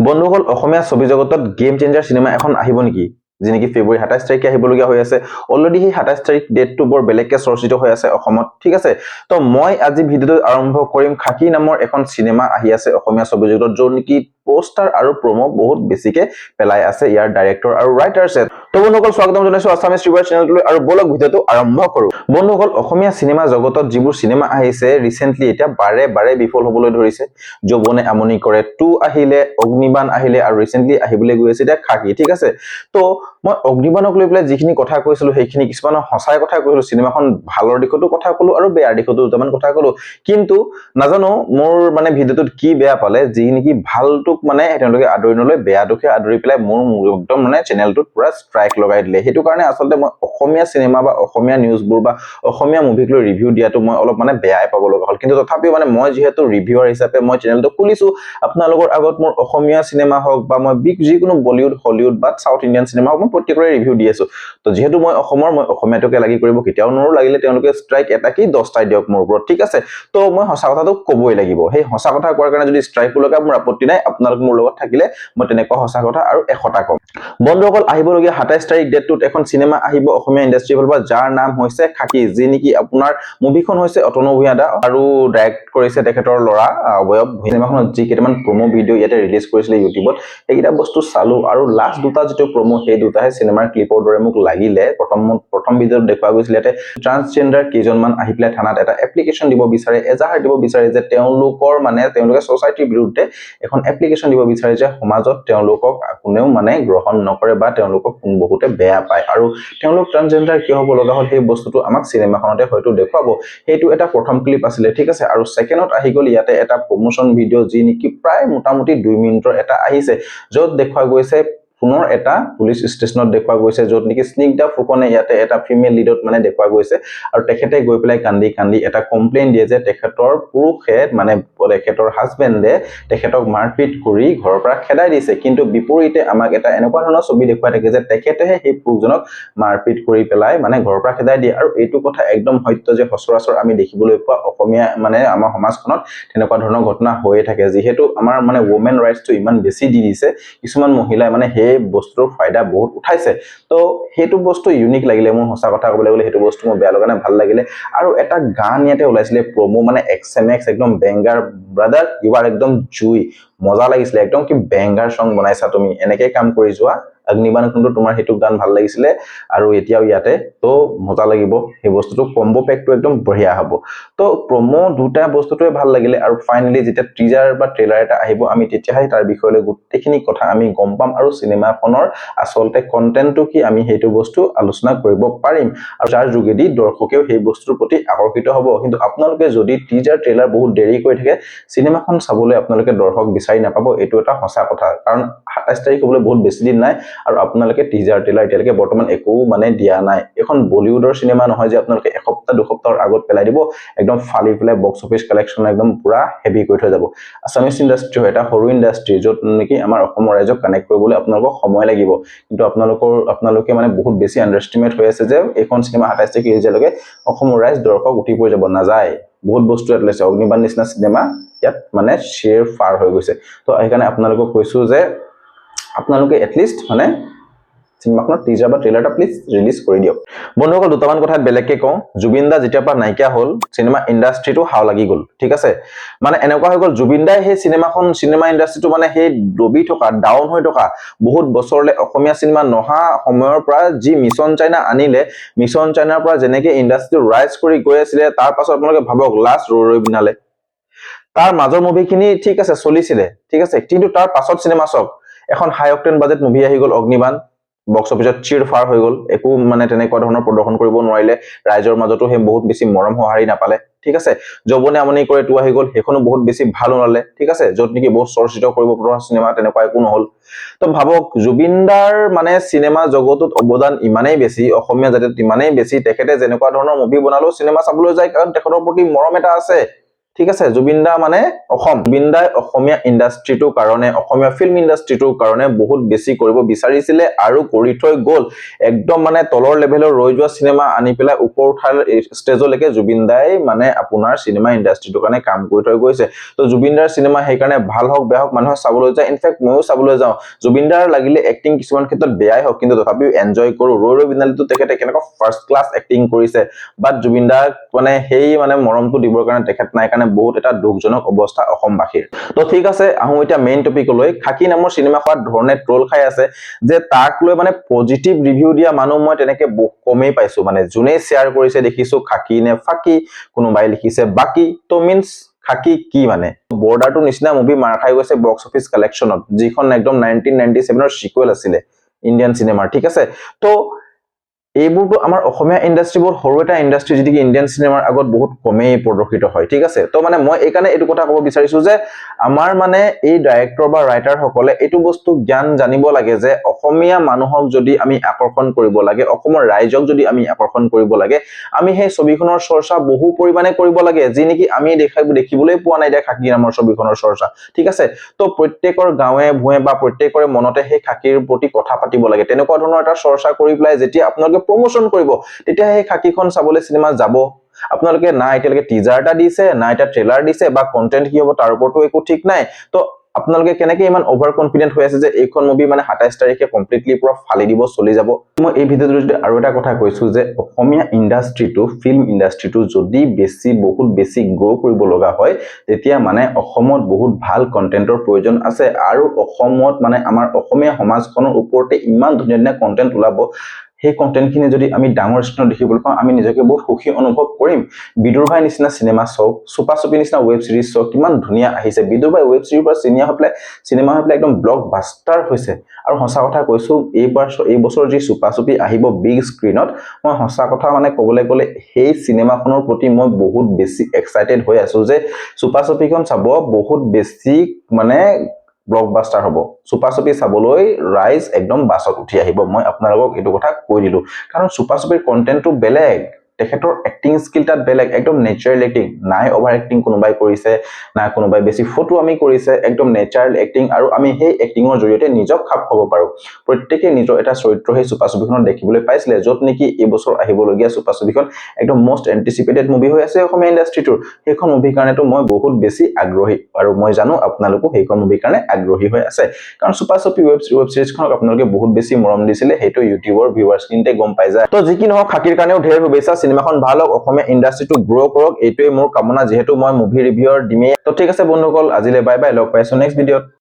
বন্ধুসকল অসমীয়া ছবি জগতত গেম চেঞ্জাৰ সিনেমা এখন আহিব নেকি যি নেকি ফেব্ৰুৱাৰী 27 তাৰিখে আহিবলগীয়া হৈ আছে অলৰেডি সেই 27 তাৰিখ ডেটটো বৰ বেলেগকে চৰ্চিত হৈ আছে অসমত ঠিক আছে তো মই আজি ভিডিঅ'টো আৰম্ভ কৰিম খাকি নামৰ এখন সিনেমা আহি আছে অসমীয়া ছবি জগতত য'ত নেকি পোষ্টাৰ আৰু প্ৰমো বহুত বেছিকে পেলাই আছে ইয়াৰ ডাইৰেক্টৰ আৰু ৰাইটাৰছে তো বন্ধুসকল স্বাগতম জনাইছো আছামিজ ৰিভাৰ চেনেলটোলৈ আৰু বলক ভিডিঅ'টো আৰম্ভ কৰো বন্ধুসকল অসমীয়া সিনেমা জগতত যিবোৰ সিনেমা আহিছে ৰিসেন্টলি এটা বাৰে বিফল হ'বলৈ ধৰিছে যৌবনে আমনি কৰে 2 আহিলে অগ্নিবাণ আহিলে আৰু ৰিসেন্টলি আহিবলৈ গৈ আছে এটা খাকি ঠিক আছে তো মই অগ্নিবাণক লৈ পেলাই যিখিনি কথা কৈছিলো সেইখিনি কিছুমান হসাই কথা কৈছিলো সিনেমাখন ভালৰ দিশতো কথা কলো আৰু বেয়াৰ দিশতো দুটামান কথা কলো কিন্তু নাজানো মোৰ মানে ভিডিঅ'টোত কি বেয়া পালে যি নেকি ভালটোক মানে তেওঁলোকে আদৰি নলৈ বেয়াটোকে আদৰি পেলাই মোৰ একদম মানে চেনেলটোত পুৰা ষ্ট্ৰাইক লগাই দিলে সেইটো কাৰণে আচলতে মই অসমীয়া সিনেমা বা অসমীয়া নিউজবোৰ বা অসমীয়া মুভিক লৈ ৰিভিউ দিয়াটো মই অলপ মানে বেয়াই পাব লগা হ'ল কিন্তু তথাপিও মানে মই যেহেতু ৰিভিউৱাৰ হিচাপে মই চেনেলটো খুলিছো আপোনালোকৰ আগত মোৰ অসমীয়া সিনেমা হওক বা মই যিকোনো বলিউড হলিউড বা সাউথ ইণ্ডিয়ান সিনেমা হওক মই প্ৰত্যেকৰে ৰিভিউ দি আছো তো যেহেতু মই অসমৰ মই অসমীয়াটোকে লাগি কৰিব কেতিয়াও নৰো লাগিলে তেওঁলোকে ষ্ট্ৰাইক এটা কি 10টাই দিয়ক মোৰ ওপৰত ঠিক আছে তো মই হসা কথাটো কবই লাগিব সেই হসা কথা কোৱাৰ কাৰণে যদি ষ্ট্ৰাইক লগা মোৰ আপত্তি নাই আপোনালোক মোৰ লগত থাকিলে মই তেনেকুৱা হসা কথা আৰু 100টা কম বন্ধুসকল আহিবলগীয়া 27 তাৰিখ ডেটটোত এখন সিনেমা আহিব অসমীয়া ইণ্ডাষ্ট্ৰি ফালৰ পৰা যাৰ নাম হৈছে খাকি যি নেকি আপোনাৰ মুভিখন হৈছে অতনু ভূঞা আৰু ডাইৰেক্ট কৰিছে তেখেতৰ ল'ৰা অবয়ব সিনেমাখনত যি কেইটামান প্ৰমো ভিডিঅ' ইয়াতে ৰিলিজ কৰিছিলে ইউটিউবত এইকেইটা বস্তু চালো আৰু লাষ্ট দুটা যেটো প্ৰমো সেই দুটাহে সিনেমাৰ ক্লিপৰ দৰে মোক লাগিলে প্ৰথম ভিডিঅ'ত দেখুৱা গৈছিল ইয়াতে ট্ৰান্সজেন্ডাৰ কেইজনমান আহি পেলাই থানাত এটা এপ্লিকেশ্যন দিব বিচাৰে এজাহাৰ দিব বিচাৰে যে তেওঁলোকে সোসাইটিৰ বিৰুদ্ধে এখন এপ্লিকেশ্যন দিব বিচাৰে যে সমাজত তেওঁলোকক কোনেও মানে গ্ৰহণ নকৰে বা তেওঁলোকক বহুতে বেয়া পায় আৰু তেওঁলোক ট্ৰান্সজেন্ডাৰ কিয় হ'ব লগা হ'ল সেই বস্তুটো আমাক সিনেমাখনতে হয়তো দেখুৱাব সেইটো এটা প্ৰথম ক্লিপ আছিলে ঠিক আছে আৰু সেকেন্ডত আহি গ'ল ইয়াতে এটা প্ৰমোশন ভিডিঅ' যি নেকি প্ৰায় মোটামুটি 2 মিনিটৰ এটা আহিছে য'ত দেখুৱা গৈছে পুনৰ এটা পুলিশ ষ্টেচনত দেখুৱা গৈছে য'ত নেকি স্নিগ্ধা ফুকনে ইয়াতে এটা ফিমেল লিডত মানে দেখুৱা গৈছে আৰু তেখেতে গৈ পেলাই কান্দি এটা কমপ্লেইন দিয়ে যে তেখেতৰ পুৰুষে মানে তেখেতৰ হাজবেণ্ডে তেখেতক মাৰপিট কৰি ঘৰৰ পৰা খেদাই দিছে কিন্তু বিপৰীতে আমাক এটা এনেকুৱা ধৰণৰ ছবি দেখুৱাই থাকে যে তেখেতেহে সেই পুৰুষজনক মাৰপিট কৰি পেলাই মানে ঘৰৰ পৰা খেদাই দিয়ে আৰু এইটো কথা একদম সত্য যে সচৰাচৰ আমি দেখিবলৈ পোৱা অসমীয়া মানে আমাৰ সমাজখনত তেনেকুৱা ধৰণৰ ঘটনা হৈয়ে থাকে যেহেতু আমাৰ মানে ওমেন ৰাইটছটো ইমান বেছি দি দিছে কিছুমান মহিলাই মানে সেই বস্তুৰ ফায়দা বহুত উঠাইছে তো সেইটো বস্তু ইউনিক লাগিলে মোৰ সঁচা কথা ক'বলৈ গ'লে সেইটো বস্তু মোৰ বেয়া লগা নাই ভাল লাগিলে আৰু এটা গান ইয়াতে ওলাইছিলে প্ৰমো মানে এক্সএমএক্স একদম বেংগাৰ ব্ৰাদাৰ ইউ আৰ একদম জুই মজা লাগিছিলে একদম কি বেংগাৰ সং বনাইছা তুমি এনেকৈ কাম কৰি যোৱা অগ্নিবাণ কিন্তু তোমাৰ হেতু গান ভাল লাগিছিলে আৰু এতিয়াও ইয়াতে তো মজা লাগিব এই বস্তুটো কম্বো পেকটো একদম বঢ়িয়া হ'ব তো প্ৰমো দুটা বস্তুটোৱে ভাল লাগিলে আৰু ফাইনালি যেতিয়া টিজাৰ বা ট্ৰেইলাৰ এটা আহিব আমি তেতিয়াহে তাৰ বিষয়লৈ গোটেইখিনি কথা আমি গম পাম আৰু সিনেমাখনৰ আসলতে কন্টেন্টটো কি আমি হেতু বস্তু আলোচনা কৰিব পাৰিম আৰু যাৰ যোগেদি দৰ্শকেও সেই বস্তুৰ প্ৰতি আকৰ্ষিত হ'ব কিন্তু আপোনালোকে যদি টিজাৰ ট্ৰেইলাৰ বহুত দেৰি কৰি থাকে সিনেমাখন চাবলৈ আপোনালোকে দৰ্শক বিচাৰি নাপাব এইটো এটা সঁচা কথা কাৰণ 27 তাৰিখ হ'বলৈ বহুত বেছি দিন নাই আৰু আপোনালোকে টিজাৰ ট্ৰেইলাৰ এতিয়ালৈকে বৰ্তমান একো মানে দিয়া নাই এখন বলিউডৰ সিনেমা নহয় যে আপোনালোকে এসপ্তাহ দুসপ্তাহৰ আগত পেলাই দিব একদম ফালি পেলাই বক্স অফিচ কালেকচন একদম পুৰা হেভি কৰি থৈ যাব আছামিজ ইণ্ডাষ্ট্ৰি এটা সৰু ইণ্ডাষ্ট্ৰি য'ত নেকি আমাৰ অসমৰ ৰাইজক কানেক্ট কৰিবলৈ আপোনালোকক সময় লাগিব কিন্তু আপোনালোকে মানে বহুত বেছি আন্ডাৰষ্টিমেট হৈ আছে যে এইখন সিনেমা 27 তাৰিখ ৰিলিজলৈকে অসমৰ ৰাইজ দৰ্শক উঠি পৰি যাব নাযায় বহুত বস্তু ইয়াত লৈছে অগ্নিবাণ নিচিনা সিনেমা ইয়াত মানে শ্বেয়াৰ ফাৰ হৈ গৈছে তো সেইকাৰণে আপোনালোকক কৈছো যে আপোনালোকে এটলিষ্ট মানে সিনেমাখনৰ টিজাৰ বা ট্ৰেইলাৰটা প্লিজ ৰিলিজ কৰি দিয়ক বন্ধুসকল দুটামান কথা বেলেগকে কওঁ জুবিন দা যেতিয়াৰ পৰা নাইকিয়া হ'ল সিনেমা ইণ্ডাষ্ট্ৰিটো হাও লাগি গ'ল ঠিক আছে মানে এনেকুৱা হৈ গ'ল জুবিন দাই সেই সিনেমা ইণ্ডাষ্ট্ৰিটো মানে সেই ডবি থকা ডাউন হৈ থকা বহুত বছৰলে অসমীয়া সিনেমা নহা সময়ৰ পৰা যি মিছন চাইনা আনিলে মিছন চাইনাৰ পৰা যেনেকে ইণ্ডাষ্ট্ৰিটো ৰাইজ কৰি গৈ আছিলে তাৰ পাছত আপোনালোকে ভাবক লাষ্ট ৰৈ বিনালে তাৰ মাজৰ মুভিখিনি ঠিক আছে চলিছিলে ঠিক আছে কিন্তু তাৰ পাছত সিনেমা চক এখন হাই অক্টেন বাজেট মুভি আহি গ'ল অগ্নিবাণ বক্স অফিসত চিৰ ফাৰ হৈ গ'ল একো মানে তেনেকুৱা ধৰণৰ প্ৰদৰ্শন কৰিব নোৱাৰিলে ৰাইজৰ মাজতো হে বহুত বেছি মৰম সহাৰি নাপালে ঠিক আছে যৌবনে আমনি কৰে টু আহি গ'ল হেখনো বহুত বেছি ভাল ওলালে ঠিক আছে য'ত নেকি বহুত চৰ্চিত কৰিব পৰা সিনেমা তেনেকুৱা একো নহল তো ভাবক জুবিনদাৰ মানে সিনেমা জগতত অৱদান ইমানেই বেছি অসমীয়া জাতিত ইমানেই বেছি তেখেতে যেনেকুৱা ধৰণৰ মুভি বনালো সিনেমা চাবলৈ যায় কাৰণ তেখেতৰ প্ৰতি মৰম এটা আছে ঠিক আছে জুবিন দা মানে অসম জুবিন দাই অসমীয়া ইণ্ডাষ্ট্ৰিটোৰ কাৰণে অসমীয়া ফিল্ম ইণ্ডাষ্ট্ৰিটোৰ কাৰণে বহুত বেছি কৰিব বিচাৰিছিলে আৰু কৰি থৈ গ'ল একদম মানে তলৰ লেভেলৰ ৰৈ যোৱা সিনেমা আনি পেলাই ওপৰ উঠাৰ ষ্টেজলৈকে জুবিন দাই মানে আপোনাৰ সিনেমা ইণ্ডাষ্ট্ৰিটোৰ কাৰণে কাম কৰি থৈ গৈছে তো জুবিন দাৰ সিনেমা সেইকাৰণে ভাল হওক বেয়া হওক মানুহে চাবলৈ যায় ইনফেক্ট ময়ো চাবলৈ যাওঁ জুবিন দাৰ লাগিলে এক্টিং কিছুমান ক্ষেত্ৰত বেয়াই হওক কিন্তু তথাপিও এনজয় কৰো ৰৈ ৰৈ বিনালেটো তেখেতে কেনেকুৱা ফাৰ্ষ্ট ক্লাছ এক্টিং কৰিছে বাট জুবিন দাক মানে সেই মানে মৰমটো দিবৰ কাৰণে তেখেত নাই কাৰণে বহুত এটা দুখজনক অৱস্থা অসমবাসীৰ তো ঠিক আছে আহো এতিয়া মেইন টপিকলৈ খাকি নামৰ সিনেমা খোৱাৰ ধৰণে ট্ৰল খাই আছে যে তাক লৈ মানে পজিটিভ ৰিভিউ দিয়া মানুহ মই তেনেকে কমেই পাইছো মানে যোনে শ্বেয়াৰ কৰিছে দেখিছো খাকি নে ফাকি কোনোবাই লিখিছে বাকি তো মিন্স খাকি কি মানে বৰ্ডাৰটো নিচিনা মুভি মাৰ খাই গৈছে বক্স অফিচ কালেকশ্যনত যিখন একদম 1997 ৰ সিকুৱেল আছিলে ইণ্ডিয়ান চিনেমাৰ ঠিক আছে তো এইবোৰটো আমাৰ অসমীয়া ইণ্ডাষ্ট্ৰিবোৰ সৰু এটা ইণ্ডাষ্ট্ৰি যেটি ইণ্ডিয়ান চিনেমাৰ আগত বহুত কমেই প্ৰদৰ্শিত হয় ঠিক আছে তো মানে মই এই কাৰণে এইটো কথা ক'ব বিচাৰিছো যে আমাৰ মানে এই ডাইৰেক্টৰ বা ৰাইটাৰ সকলে এইটো বস্তু জ্ঞান জানিব লাগে যে অসমীয়া মানুহক যদি আমি আকৰ্ষণ কৰিব লাগে অসমৰ ৰাইজক যদি আমি আকৰ্ষণ কৰিব লাগে আমি সেই ছবিখনৰ চৰ্চা বহু পৰিমাণে কৰিব লাগে যি নেকি আমি দেখিবলৈ পোৱা নাই দিয়া খাকি নামৰ ছবিখনৰ চৰ্চা ঠিক আছে তো প্ৰত্যেকৰ গাঁৱে ভুঁয়ে বা প্ৰত্যেকৰে মনতে সেই খাকিৰ প্ৰতি কথা পাতিব লাগে তেনেকুৱা ধৰণৰ এটা চৰ্চা কৰি পেলাই যেতিয়া আপোনালোকে প্ৰমোশন কৰিব তেতিয়া সেই খাকিখন চাবলৈ সিনেমা যাব আপোনালোকে না এতিয়ালৈকে টিজাৰ এটা দিছে না এটা ট্ৰেইলাৰ দিছে বা কন্টেন্ট কি হ'ব তাৰ ওপৰতো একো ঠিক নাই তো আপোনালোকে কেনেকৈ ইমান অভাৰ কনফিডেন্ট হৈ আছে যে এইখন মুভি মানে 27 তাৰিখে কমপ্লিটলি পুৰা ফালি দিব চলি যাব মই এই ভিডিঅ'টোত যদি আৰু এটা কথা কৈছো যে অসমীয়া ইণ্ডাষ্ট্ৰিটো ফিল্ম ইণ্ডাষ্ট্ৰিটো যদি বহুত বেছি গ্ৰ' কৰিব লগা হয় তেতিয়া মানে অসমত বহুত ভাল কন্টেন্টৰ প্ৰয়োজন আছে আৰু অসমত মানে আমাৰ অসমীয়া সমাজখনৰ ওপৰতে ইমান ধুনীয়া ধুনীয়া কন্টেন্ট ওলাব সেই কন্টেন্টখিনি যদি আমি ডাঙৰ স্ক্ৰীনত দেখিবলৈ পাওঁ আমি নিজকে বহুত সুখী অনুভৱ কৰিম বিদুৰ ভাই নিচিনা সিনেমা চাওক সুপা চুপি নিচিনা ওয়েব সিৰিজ চাওক কিমান ধুনীয়া আহিছে বিদুৰ ভাই ওয়েব সিৰিজৰ পৰা চিনেমা হৈ পেলাই একদম ব্লকবাষ্টাৰ হৈছে আৰু সঁচা কথা কৈছো এই বছৰ যি সুপা চুপি আহিব বিগ স্ক্ৰীনত মই সঁচা কথা মানে ক'বলৈ গ'লে সেই সিনেমাখনৰ প্ৰতি মই বহুত বেছি এক্সাইটেড হৈ আছো যে সুপা চুপিখন চাব বহুত বেছি মানে ব্লকবাষ্টাৰ হ'ব সুপা চুপি চাবলৈ ৰাইজ একদম বাছত উঠি আহিব মই আপোনালোকক এইটো কথা কৈ দিলো কাৰণ সুপা চুপিৰ কন্টেন্টটো বেলেগ তেখেতৰ এক্টিং স্কিল তাত বেলেগ একদম নেচাৰেল এক্টিং নাই অভাৰ এক্টিং কোনোবাই কৰিছে না কোনোবাই বেছি ফটো আমি কৰিছে একদম নেচাৰেল এক্টিং আৰু আমি সেই এক্টিংৰ জৰিয়তে নিজক খাপ খাব পাৰো প্ৰত্যেককে নিজৰ এটা চৰিত্ৰ সেই সুপা চুপিখনত দেখিবলৈ পাইছিলে য'ত নেকি এই বছৰ আহিবলগীয়া সুপা চুপিখন একদম মোষ্ট এন্টিসিপেটেড মুভি হৈ আছে অসমীয়া ইণ্ডাষ্ট্ৰিটোৰ সেইখন মুভিৰ কাৰণেতো মই বহুত বেছি আগ্ৰহী আৰু মই জানো আপোনালোকো সেইখন মুভিৰ কাৰণে আগ্ৰহী হৈ আছে কাৰণ সুপা চুপি ওয়েব সিৰিজখনক আপোনালোকে বহুত বেছি মৰম দিছিলে সেইটো ইউটিউবৰ ভিউৱাৰ্ছখিনিতে গম পাই যায় তো যি কি নহওক খাকিৰ কাৰণেও ঢেৰ শুভেচ্ছা সিনেমাখন ভাল হওক অসমীয়া ইণ্ডাষ্ট্ৰিটো গ্ৰ' কৰক এইটোৱে মোৰ কামনা যিহেতু মই মুভি ৰিভিউৰ দিমেই তো ঠিক আছে বন্ধুসকল আজিলৈ বাই বাই লগ পাইছো নেক্সট ভিডিঅ'ত